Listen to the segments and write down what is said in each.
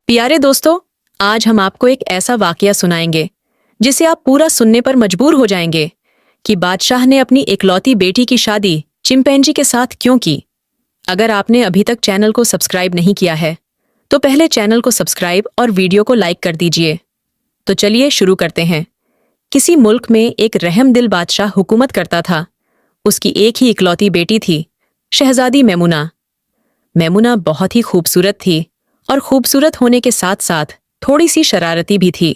प्यारे दोस्तों, आज हम आपको एक ऐसा वाकया सुनाएंगे जिसे आप पूरा सुनने पर मजबूर हो जाएंगे कि बादशाह ने अपनी इकलौती बेटी की शादी चिंपैंजी के साथ क्यों की। अगर आपने अभी तक चैनल को सब्सक्राइब नहीं किया है तो पहले चैनल को सब्सक्राइब और वीडियो को लाइक कर दीजिए। तो चलिए शुरू करते हैं। किसी मुल्क में एक रहमदिल बादशाह हुकूमत करता था। उसकी एक ही इकलौती बेटी थी, शहजादी मैमुना। मैमुना बहुत ही खूबसूरत थी और खूबसूरत होने के साथ साथ थोड़ी सी शरारती भी थी।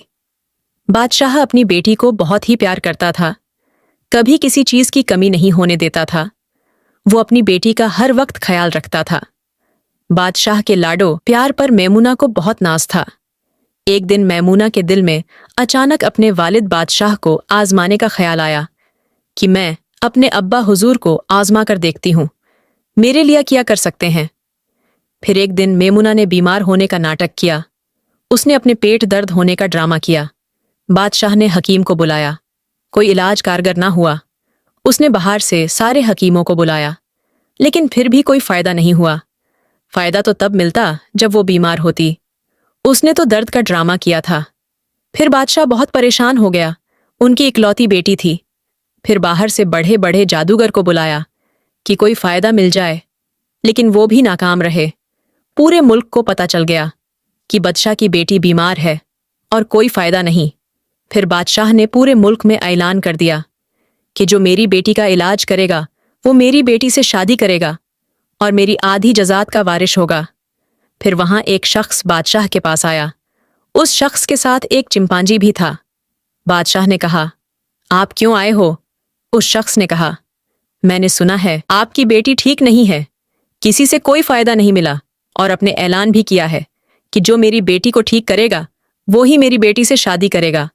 बादशाह अपनी बेटी को बहुत ही प्यार करता था, कभी किसी चीज की कमी नहीं होने देता था। वो अपनी बेटी का हर वक्त ख्याल रखता था। बादशाह के लाडो प्यार पर मैमुना को बहुत नाज था। एक दिन मैमुना के दिल में अचानक अपने वालिद बादशाह को आजमाने का ख्याल आया कि मैं अपने अब्बा हुजूर को आजमा कर देखती हूँ, मेरे लिए क्या कर सकते हैं। फिर एक दिन मैमुना ने बीमार होने का नाटक किया। उसने अपने पेट दर्द होने का ड्रामा किया। बादशाह ने हकीम को बुलाया, कोई इलाज कारगर ना हुआ। उसने बाहर से सारे हकीमों को बुलाया, लेकिन फिर भी कोई फायदा नहीं हुआ। फायदा तो तब मिलता जब वो बीमार होती। उसने तो दर्द का ड्रामा किया था। फिर बादशाह बहुत परेशान हो गया, उनकी इकलौती बेटी थी। फिर बाहर से बड़े बड़े जादूगर को बुलाया कि कोई फायदा मिल जाए, लेकिन वो भी नाकाम रहे। पूरे मुल्क को पता चल गया कि बादशाह की बेटी बीमार है और कोई फायदा नहीं। फिर बादशाह ने पूरे मुल्क में ऐलान कर दिया कि जो मेरी बेटी का इलाज करेगा वो मेरी बेटी से शादी करेगा और मेरी आधी जज़ात का वारिश होगा। फिर वहां एक शख्स बादशाह के पास आया। उस शख्स के साथ एक चिंपांजी भी था। बादशाह ने कहा, आप क्यों आए हो? उस शख्स ने कहा, मैंने सुना है आपकी बेटी ठीक नहीं है, किसी से कोई फायदा नहीं मिला और अपने ऐलान भी किया है कि जो मेरी बेटी को ठीक करेगा वो ही मेरी बेटी से शादी करेगा।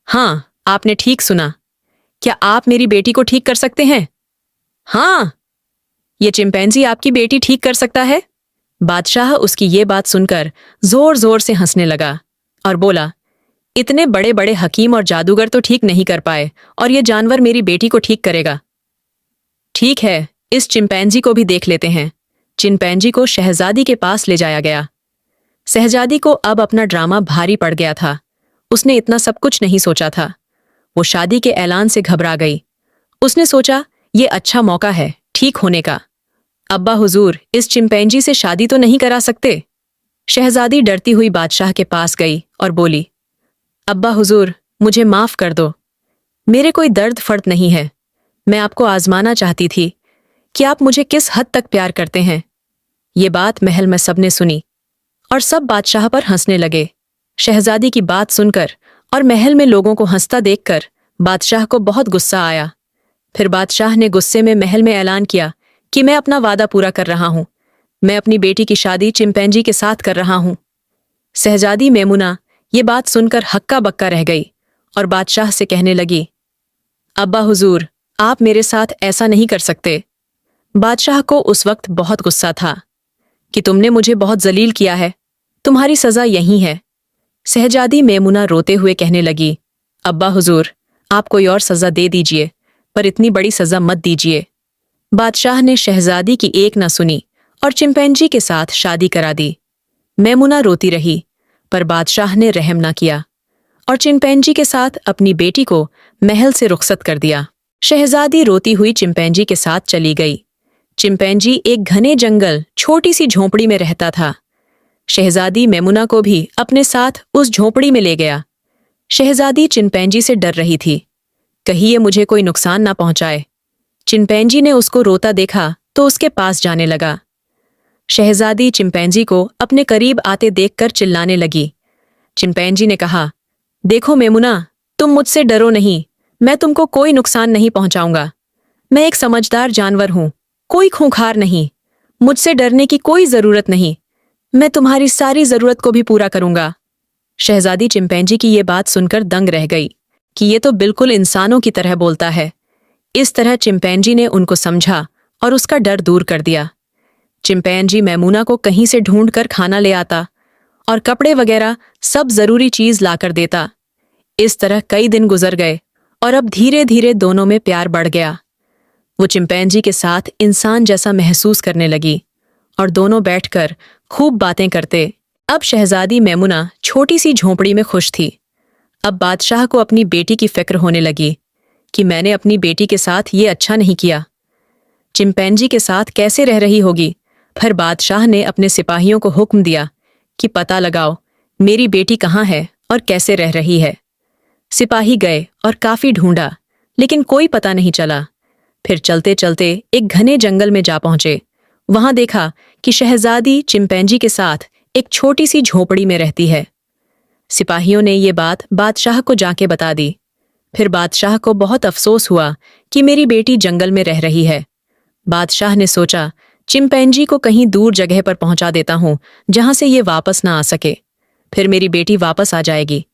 हाँ, आपने ठीक सुना। क्या आप मेरी बेटी को ठीक कर सकते हैं? हाँ, ये चिंपैंजी आपकी बेटी ठीक कर सकता है। बादशाह उसकी ये बात सुनकर जोर जोर से हंसने लगा और बोला, इतने बड़े बड़े हकीम और जादूगर तो ठीक नहीं कर पाए और ये जानवर मेरी बेटी को ठीक करेगा। ठीक है, इस चिंपैंजी को भी देख लेते हैं। चिंपैंजी को शहजादी के पास ले जाया गया। शहजादी को अब अपना ड्रामा भारी पड़ गया था। उसने इतना सब कुछ नहीं सोचा था। वो शादी के ऐलान से घबरा गई। उसने सोचा, ये अच्छा मौका है ठीक होने का। अब्बा हुजूर, इस चिंपैंजी से शादी तो नहीं करा सकते। शहजादी डरती हुई बादशाह के पास गई और बोली, अब्बा हुजूर, मुझे माफ कर दो। मेरे कोई दर्द फर्द नहीं है। मैं आपको आजमाना चाहती थी कि आप मुझे किस हद तक प्यार करते हैं। ये बात महल में सबने सुनी और सब बादशाह पर हंसने लगे। शहजादी की बात सुनकर और महल में लोगों को हंसता देखकर बादशाह को बहुत गुस्सा आया। फिर बादशाह ने गुस्से में महल में ऐलान किया कि मैं अपना वादा पूरा कर रहा हूं। मैं अपनी बेटी की शादी चिंपैंजी के साथ कर रहा हूं। शहजादी मैमुना ये बात सुनकर हक्का बक्का रह गई और बादशाह से कहने लगी, अब्बा हुजूर, आप मेरे साथ ऐसा नहीं कर सकते। बादशाह को उस वक्त बहुत गुस्सा था कि तुमने मुझे बहुत जलील किया है, तुम्हारी सजा यही है। शहजादी मैमुना रोते हुए कहने लगी, अब्बा हुजूर, आप कोई और सजा दे दीजिए, पर इतनी बड़ी सजा मत दीजिए। बादशाह ने शहजादी की एक न सुनी और चिंपैंजी के साथ शादी करा दी। मैमुना रोती रही, पर बादशाह ने रहम न किया और चिंपैंजी के साथ अपनी बेटी को महल से रुखसत कर दिया। शहजादी रोती हुई चिंपैंजी के साथ चली गई। चिंपैंजी एक घने जंगल छोटी सी झोंपड़ी में रहता था। शहजादी मैमुना को भी अपने साथ उस झोंपड़ी में ले गया। शहजादी चिंपैंजी से डर रही थी, कहीं ये मुझे कोई नुकसान ना पहुंचाए। चिंपैंजी ने उसको रोता देखा तो उसके पास जाने लगा। शहजादी चिंपैंजी को अपने करीब आते देखकर चिल्लाने लगी। चिंपैंजी ने कहा, देखो मैमुना, तुम मुझसे डरो नहीं, मैं तुमको कोई नुकसान नहीं पहुंचाऊंगा। मैं एक समझदार जानवर हूं, कोई खूंखार नहीं। मुझसे डरने की कोई जरूरत नहीं। मैं तुम्हारी सारी जरूरत को भी पूरा करूंगा। शहजादी चिंपैंजी की ये बात सुनकर दंग रह गई कि ये तो बिल्कुल इंसानों की तरह बोलता है। इस तरह चिंपैंजी ने उनको समझा और उसका डर दूर कर दिया। चिंपैंजी मैमुना को कहीं से ढूंढ कर खाना ले आता और कपड़े वगैरह सब जरूरी चीज लाकर देता। इस तरह कई दिन गुजर गए और अब धीरे धीरे दोनों में प्यार बढ़ गया। वो चिंपैंजी के साथ इंसान जैसा महसूस करने लगी और दोनों बैठकर खूब बातें करते अब शहजादी मैमुना छोटी सी झोंपड़ी में खुश थी। अब बादशाह को अपनी बेटी की फिक्र होने लगी कि मैंने अपनी बेटी के साथ ये अच्छा नहीं किया। चिंपैंजी के साथ कैसे रह रही होगी। फिर बादशाह ने अपने सिपाहियों को हुक्म दिया कि पता लगाओ मेरी बेटी कहाँ है और कैसे रह रही है। सिपाही गए और काफी ढूंढा, लेकिन कोई पता नहीं चला। फिर चलते चलते एक घने जंगल में जा पहुंचे। वहां देखा कि शहजादी चिंपैंजी के साथ एक छोटी सी झोपड़ी में रहती है। सिपाहियों ने ये बात बादशाह को जाके बता दी। फिर बादशाह को बहुत अफसोस हुआ कि मेरी बेटी जंगल में रह रही है। बादशाह ने सोचा चिंपैंजी को कहीं दूर जगह पर पहुंचा देता हूं जहां से ये वापस ना आ सके, फिर मेरी बेटी वापस आ जाएगी।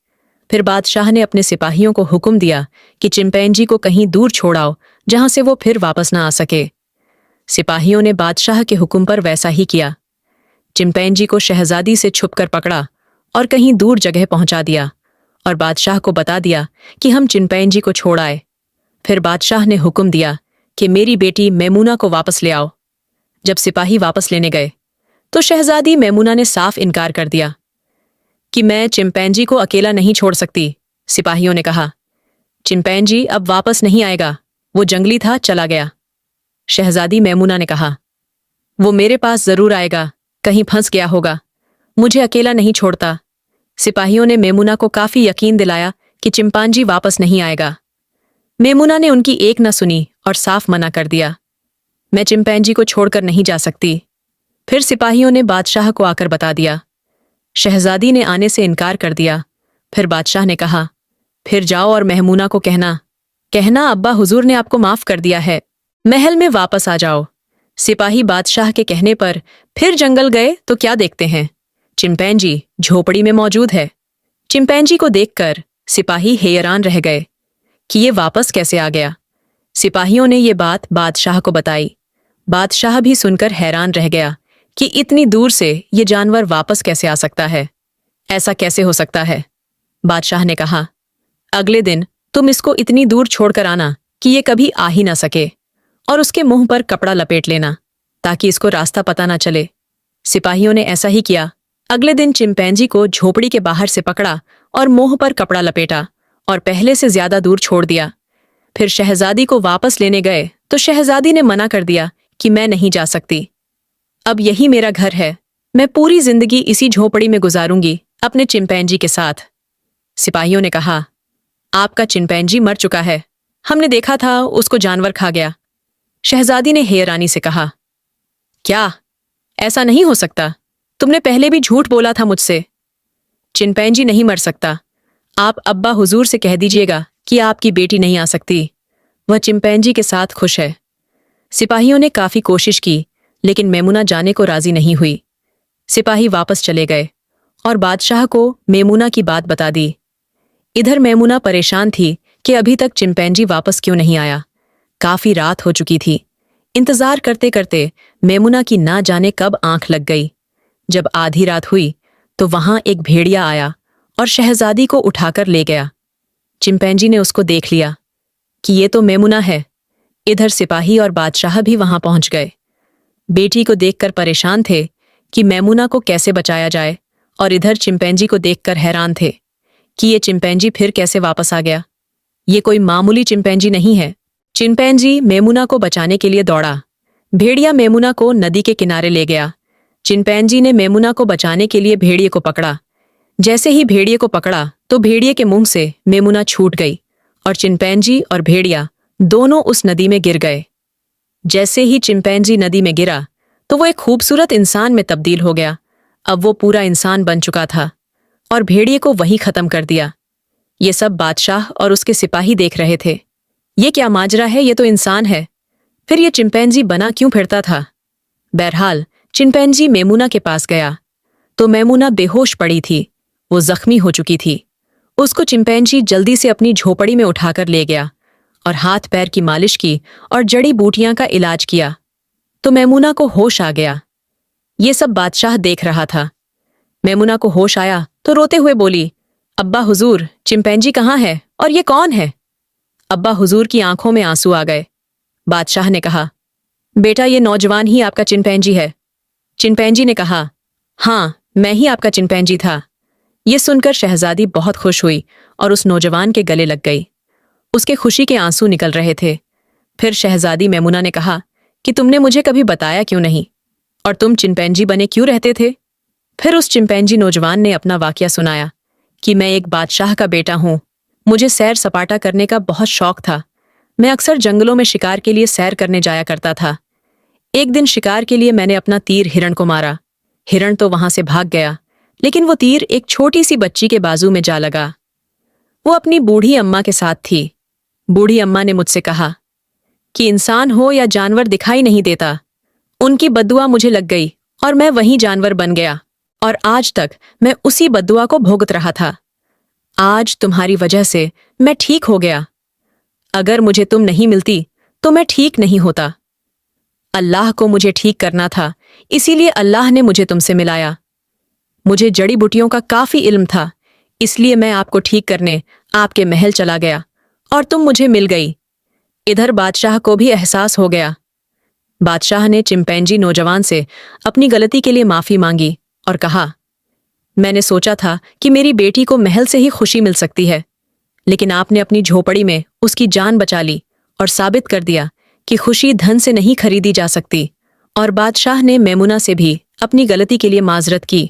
फिर बादशाह ने अपने सिपाहियों को हुक्म दिया कि चिंपैंजी को कहीं दूर छोड़ाओ जहां से वो फिर वापस ना आ सके। सिपाहियों ने बादशाह के हुक्म पर वैसा ही किया। चिंपैंजी को शहजादी से छुपकर पकड़ा और कहीं दूर जगह पहुंचा दिया और बादशाह को बता दिया कि हम चिंपैंजी को छोड़ आए। फिर बादशाह ने हुक्म दिया कि मेरी बेटी मैमुना को वापस ले आओ। जब सिपाही वापस लेने गए तो शहजादी मैमुना ने साफ इनकार कर दिया कि मैं चिंपैंजी को अकेला नहीं छोड़ सकती। सिपाहियों ने कहा चिंपैंजी अब वापस नहीं आएगा, वो जंगली था, चला गया। शहजादी मैमुना ने कहा वो मेरे पास जरूर आएगा, कहीं फंस गया होगा, मुझे अकेला नहीं छोड़ता। सिपाहियों ने मैमुना को काफी यकीन दिलाया कि चिंपैंजी वापस नहीं आएगा। मैमुना ने उनकी एक न सुनी और साफ मना कर दिया, मैं चिंपैंजी को छोड़कर नहीं जा सकती। फिर सिपाहियों ने बादशाह को आकर बता दिया। शहजादी ने आने से इनकार कर दिया। फिर बादशाह ने कहा फिर जाओ और मैमुना को कहना अब्बा हुजूर ने आपको माफ कर दिया है, महल में वापस आ जाओ। सिपाही बादशाह के कहने पर फिर जंगल गए तो क्या देखते हैं, चिंपैंजी झोपड़ी में मौजूद है। चिंपैंजी को देखकर सिपाही हैरान रह गए कि ये वापस कैसे आ गया। सिपाहियों ने ये बात बादशाह को बताई। बादशाह भी सुनकर हैरान रह गया कि इतनी दूर से ये जानवर वापस कैसे आ सकता है, ऐसा कैसे हो सकता है। बादशाह ने कहा अगले दिन तुम इसको इतनी दूर छोड़कर आना कि ये कभी आ ही ना सके, और उसके मुंह पर कपड़ा लपेट लेना ताकि इसको रास्ता पता ना चले। सिपाहियों ने ऐसा ही किया। अगले दिन चिंपैंजी को झोपड़ी के बाहर से पकड़ा और मुंह पर कपड़ा लपेटा और पहले से ज्यादा दूर छोड़ दिया। फिर शहजादी को वापस लेने गए तो शहजादी ने मना कर दिया कि मैं नहीं जा सकती, अब यही मेरा घर है, मैं पूरी जिंदगी इसी झोपड़ी में गुजारूंगी अपने चिंपैंजी के साथ। सिपाहियों ने कहा आपका चिंपैंजी मर चुका है, हमने देखा था उसको जानवर खा गया। शहजादी ने हैरानी से कहा क्या, ऐसा नहीं हो सकता, तुमने पहले भी झूठ बोला था मुझसे। चिंपैंजी नहीं मर सकता, आप अब्बा हुजूर से कह दीजिएगा कि आपकी बेटी नहीं आ सकती, वह चिंपैंजी के साथ खुश है। सिपाहियों ने काफी कोशिश की लेकिन मैमुना जाने को राजी नहीं हुई। सिपाही वापस चले गए और बादशाह को मैमुना की बात बता दी। इधर मैमुना परेशान थी कि अभी तक चिंपैंजी वापस क्यों नहीं आया। काफी रात हो चुकी थी। इंतजार करते करते मैमुना की ना जाने कब आंख लग गई। जब आधी रात हुई तो वहां एक भेड़िया आया और शहजादी को उठाकर ले गया। चिंपैंजी ने उसको देख लिया कि ये तो मैमुना है। इधर सिपाही और बादशाह भी वहां पहुंच गए। बेटी को देखकर परेशान थे कि मैमुना को कैसे बचाया जाए, और इधर चिंपैंजी को देखकर हैरान थे कि ये चिंपैंजी फिर कैसे वापस आ गया। ये कोई मामूली चिंपैंजी नहीं है। चिंपैंजी मैमुना को बचाने के लिए दौड़ा। भेड़िया मैमुना को नदी के किनारे ले गया। चिंपैंजी ने मैमुना को बचाने के लिए भेड़िए को पकड़ा। जैसे ही भेड़िए को पकड़ा तो भेड़िए के मुंह से मैमुना छूट गई और चिंपैंजी और भेड़िया दोनों उस नदी में गिर गए। जैसे ही चिंपैंजी नदी में गिरा तो वो एक खूबसूरत इंसान में तब्दील हो गया। अब वो पूरा इंसान बन चुका था और भेड़िए को वहीं खत्म कर दिया। ये सब बादशाह और उसके सिपाही देख रहे थे। ये क्या माजरा है, ये तो इंसान है, फिर ये चिंपैंजी बना क्यों फिरता था। बहरहाल चिंपैंजी मैमुना के पास गया तो मैमुना बेहोश पड़ी थी, वो जख्मी हो चुकी थी। उसको चिंपैंजी जल्दी से अपनी झोपड़ी में उठाकर ले गया और हाथ पैर की मालिश की और जड़ी बूटियां का इलाज किया तो मैमुना को होश आ गया। ये सब बादशाह देख रहा था। मैमुना को होश आया तो रोते हुए बोली, अब्बा हुजूर, चिंपैंजी कहाँ है और ये कौन है। अब्बा हुजूर की आंखों में आंसू आ गए। बादशाह ने कहा, बेटा ये नौजवान ही आपका चिंपैंजी है। चिंपैंजी ने कहा, हाँ मैं ही आपका चिंपैंजी था। ये सुनकर शहजादी बहुत खुश हुई और उस नौजवान के गले लग गई। उसके खुशी के आंसू निकल रहे थे। फिर शहजादी मैमुना ने कहा कि तुमने मुझे कभी बताया क्यों नहीं, और तुम चिंपैंजी बने क्यों रहते थे? फिर उस चिंपैंजी नौजवान ने अपना वाकया सुनाया कि मैं एक बादशाह का बेटा हूं। मुझे सैर सपाटा करने का बहुत शौक था। मैं अक्सर जंगलों में शिकार के लिए सैर करने जाया करता था। एक दिन शिकार के लिए मैंने अपना तीर हिरण को मारा। हिरण तो वहां से भाग गया, लेकिन वो तीर एक छोटी सी बच्ची के बाजू में जा लगा। वो अपनी बूढ़ी अम्मा के साथ थी। बूढ़ी अम्मा ने मुझसे कहा कि इंसान हो या जानवर दिखाई नहीं देता। उनकी बद्दुआ मुझे लग गई और मैं वही जानवर बन गया, और आज तक मैं उसी बद्दुआ को भोगत रहा था। आज तुम्हारी वजह से मैं ठीक हो गया। अगर मुझे तुम नहीं मिलती तो मैं ठीक नहीं होता। अल्लाह को मुझे ठीक करना था, इसीलिए अल्लाह ने मुझे तुमसे मिलाया। मुझे जड़ी बूटियों का काफी इल्म था, इसलिए मैं आपको ठीक करने आपके महल चला गया और तुम मुझे मिल गई। इधर बादशाह को भी एहसास हो गया। बादशाह ने चिंपैंजी नौजवान से अपनी गलती के लिए माफी मांगी और कहा, मैंने सोचा था कि मेरी बेटी को महल से ही खुशी मिल सकती है, लेकिन आपने अपनी झोपड़ी में उसकी जान बचा ली और साबित कर दिया कि खुशी धन से नहीं खरीदी जा सकती। और बादशाह ने मैमुना से भी अपनी गलती के लिए माजरत की।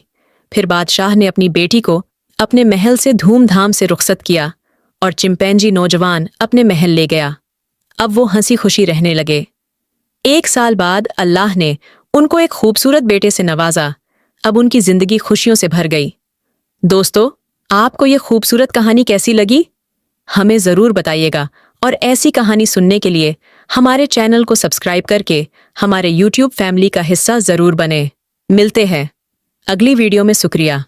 फिर बादशाह ने अपनी बेटी को अपने महल से धूमधाम से रुखसत किया और चिंपैंजी नौजवान अपने महल ले गया। अब वो हंसी खुशी रहने लगे। 1 साल बाद अल्लाह ने उनको एक खूबसूरत बेटे से नवाजा। अब उनकी जिंदगी खुशियों से भर गई। दोस्तों, आपको ये खूबसूरत कहानी कैसी लगी? हमें जरूर बताइएगा, और ऐसी कहानी सुनने के लिए हमारे चैनल को सब्सक्राइब करके हमारे YouTube फैमिली का हिस्सा जरूर बने। मिलते हैं अगली वीडियो में। शुक्रिया।